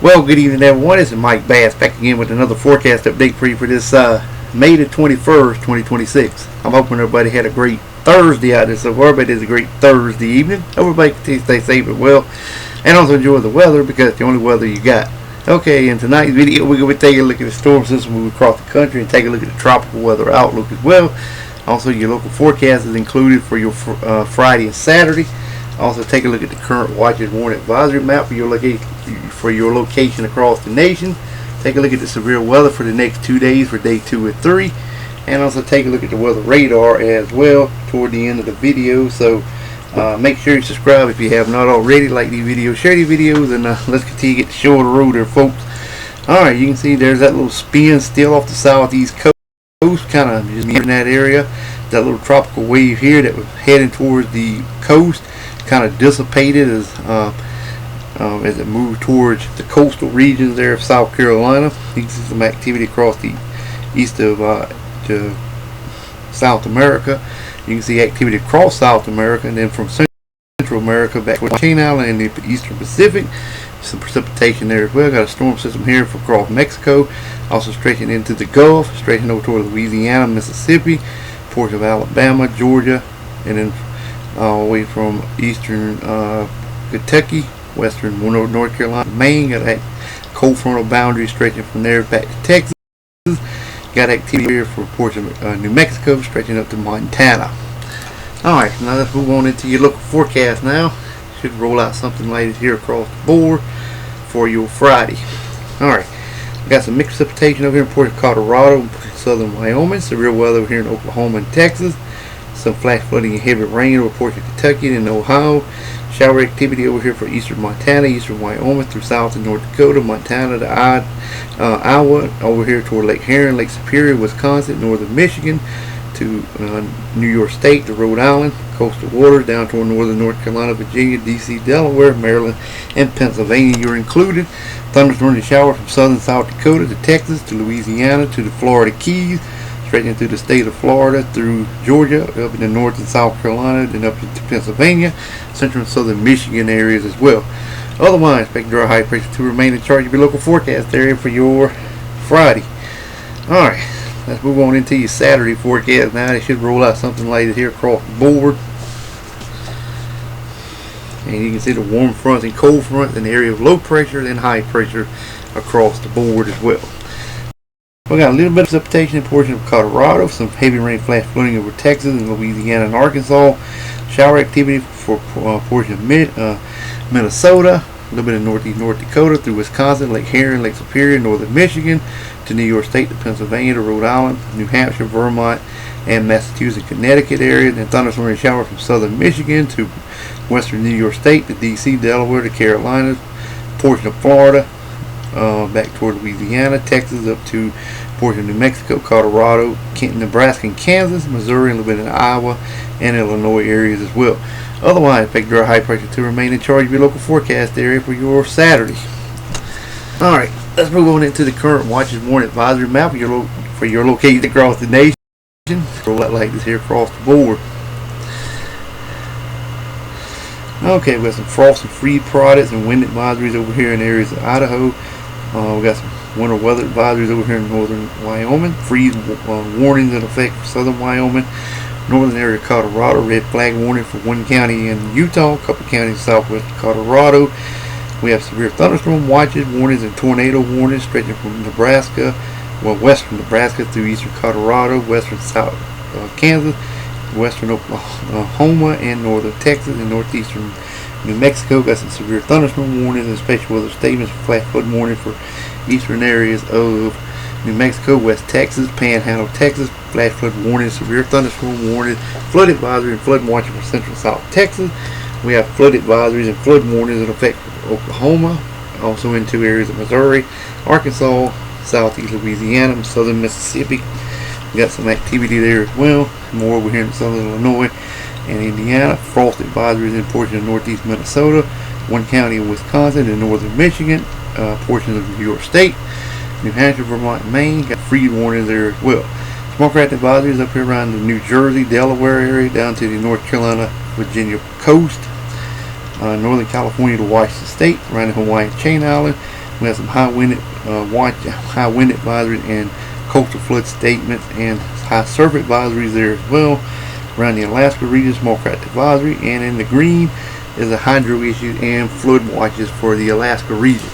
Well, good evening, everyone. This is Mike Bass back again with another forecast update for you for this May the 21st, 2026. I'm hoping everybody had a great Thursday out there so far, but it's a great Thursday evening. Everybody can stay safe and well, and also enjoy the weather because it's the only weather you got. Okay, in tonight's video, we're going to be taking a look at the storm system moving across the country and take a look at the tropical weather outlook as well. Also, your local forecast is included for your Friday and Saturday. Also, take a look at the current watches warning advisory map for your location across the nation. Take a look at the severe weather for the next 2 days for day 2 and 3, and also take a look at the weather radar as well toward the end of the video. So make sure you subscribe if you have not already. Like these videos, share these videos, and let's continue to get the show on the road there, folks. Alright, you can see there's that little spin still off the southeast coast, kind of just in that area. That little tropical wave here that was heading towards the coast kind of dissipated as it moved towards the coastal regions there of South Carolina. You can see some activity across the east of to South America. You can see activity across South America, and then from Central America back to Chain Island and the Eastern Pacific. Some precipitation there as well. Got a storm system here for across Mexico, also stretching into the Gulf, stretching over toward Louisiana, Mississippi, portion of Alabama, Georgia, and then all the way from eastern Kentucky, western North Carolina, Maine. Got that cold frontal boundary stretching from there back to Texas. Got activity here for a portion of New Mexico, stretching up to Montana. Alright, now let's move on into your local forecast now. Should roll out something like this here across the board for your Friday. Alright, we got some mixed precipitation over here in portion of Colorado and southern Wyoming. Severe weather over here in Oklahoma and Texas. Some flash flooding and heavy rain over portion of Kentucky and Ohio. Shower activity over here for eastern Montana, eastern Wyoming through south and North Dakota, Montana to Iowa, over here toward Lake Huron, Lake Superior, Wisconsin, northern Michigan to New York State to Rhode Island, coastal waters down toward northern North Carolina, Virginia, D.C., Delaware, Maryland, and Pennsylvania. You're included. Thunderstorms and showers from southern South Dakota to Texas to Louisiana to the Florida Keys, stretching through the state of Florida, through Georgia, up in the North and South Carolina, then up into Pennsylvania, central and southern Michigan areas as well. Otherwise, expect dry high pressure to remain in charge of your local forecast area for your Friday. Alright, let's move on into your Saturday forecast now. They should roll out something like this here across the board. And you can see the warm fronts and cold fronts in the area of low pressure and high pressure across the board as well. We got a little bit of precipitation in portion of Colorado, some heavy rain flash flooding over Texas and Louisiana and Arkansas. Shower activity for portion of Minnesota, a little bit of northeast North Dakota through Wisconsin, Lake Huron, Lake Superior, northern Michigan to New York State to Pennsylvania to Rhode Island, New Hampshire, Vermont, and Massachusetts, Connecticut area. Then thunderstorm and shower from southern Michigan to western New York State to D.C., Delaware to Carolinas, portion of Florida, back toward Louisiana, Texas, up to portion of New Mexico, Colorado, Nebraska, and Kansas, Missouri, and a little bit in Iowa and Illinois areas as well. Otherwise, expect dry high pressure to remain in charge of your local forecast area for your Saturday. Alright, let's move on into the current watches warning advisory map for your location across the nation. Roll out like this here across the board. Okay, we got some frost and freeze products and wind advisories over here in areas of Idaho. We got some winter weather advisories over here in northern Wyoming. Freeze warnings in effect for southern Wyoming. Northern area of Colorado. Red flag warning for one county in Utah. A couple counties in southwest Colorado. We have severe thunderstorm watches, warnings, and tornado warnings stretching from Nebraska, western Nebraska through eastern Colorado, western South Kansas, western Oklahoma, and northern Texas and northeastern New Mexico. Got some severe thunderstorm warnings and special weather statements for flash flood warning for eastern areas of New Mexico, West Texas, Panhandle, Texas, flash flood warning, severe thunderstorm warning, flood advisory, and flood watching for central South Texas. We have flood advisories and flood warnings in effect for Oklahoma, also into areas of Missouri, Arkansas, southeast Louisiana, and southern Mississippi. We got some activity there as well. More over here in southern Illinois and Indiana. Frost advisories in portion of northeast Minnesota, one county in Wisconsin and northern Michigan, portions of New York State, New Hampshire, Vermont, and Maine. Got freeze warnings there as well. Small craft advisories up here around the New Jersey, Delaware area, down to the North Carolina, Virginia coast, Northern California to Washington State, around the Hawaiian Chain Island, We have some high wind advisory and coastal flood statements and high surf advisories there as well. Around the Alaska region, small craft advisory, and in the green is a hydro issue and flood watches for the Alaska region.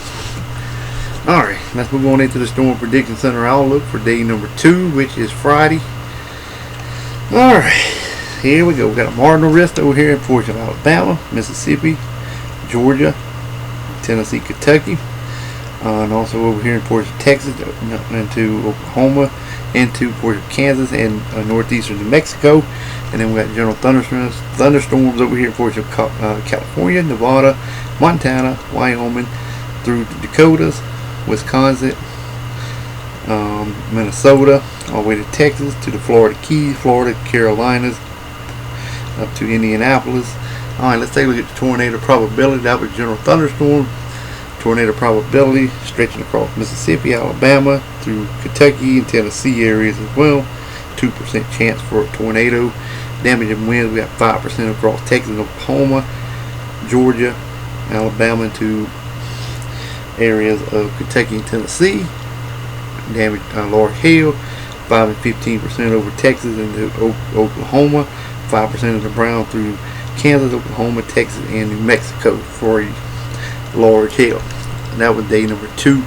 Alright, let's move on into the Storm Prediction Center outlook for day number 2, which is Friday. Alright, here we go. We got a marginal risk over here in portion of Alabama, Mississippi, Georgia, Tennessee, Kentucky, and also over here in portion of Texas, into Oklahoma, into portion of Kansas and northeastern New Mexico. And then we got general thunderstorms over here in portion of California, Nevada, Montana, Wyoming, through the Dakotas, Wisconsin, Minnesota, all the way to Texas, to the Florida Keys, Florida, Carolinas, up to Indianapolis. Alright, let's take a look at the tornado probability. That was general thunderstorm. Tornado probability stretching across Mississippi, Alabama, through Kentucky and Tennessee areas as well. 2% chance for a tornado. Damaging winds, we got 5% across Texas and Oklahoma, Georgia, Alabama, to areas of Kentucky and Tennessee. Damage large hail, 5 and 15% over Texas and Oklahoma, 5% of the brown through Kansas, Oklahoma, Texas, and New Mexico for a large hail. And that was day number 2,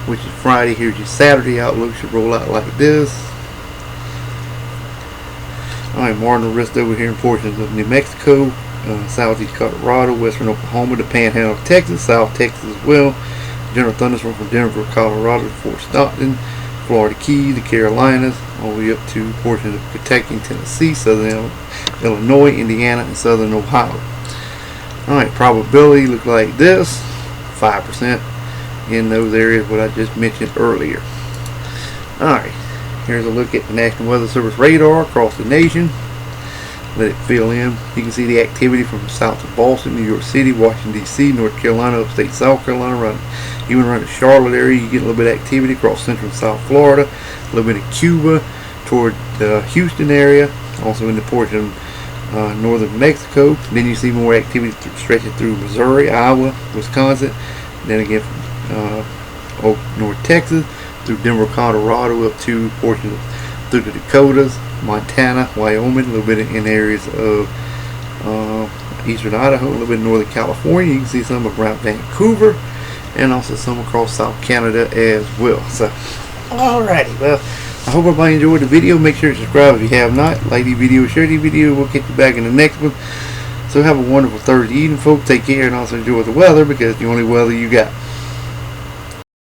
which is Friday. Here's your Saturday outlook. Should roll out like this. Alright, marginal risk over here in portions of New Mexico, southeast Colorado, western Oklahoma, the panhandle of Texas, south Texas as well. General thunderstorm from Denver, Colorado, to Fort Stockton, Florida Keys, the Carolinas, all the way up to portions of Kentucky and Tennessee, southern Illinois, Indiana, and southern Ohio. Alright, probability look like this, 5% in those areas what I just mentioned earlier. Alright, here's a look at the National Weather Service radar across the nation. Let it fill in. You can see the activity from south of Boston, New York City, Washington D.C., North Carolina, upstate South Carolina, even around the Charlotte area. You get a little bit of activity across central and south Florida, a little bit of Cuba toward the Houston area, also in the portion of northern Mexico. Then you see more activity stretching through Missouri, Iowa, Wisconsin, then again from North Texas through Denver, Colorado, up to portions through the Dakotas, Montana, Wyoming, a little bit in areas of eastern Idaho, a little bit in northern California. You can see some around Vancouver, and also some across South Canada as well. So, alrighty, well, I hope everybody enjoyed the video. Make sure to subscribe if you have not. Like the video, share the video. We'll catch you back in the next one. So have a wonderful Thursday evening, folks. Take care and also enjoy the weather, because it's the only weather you got.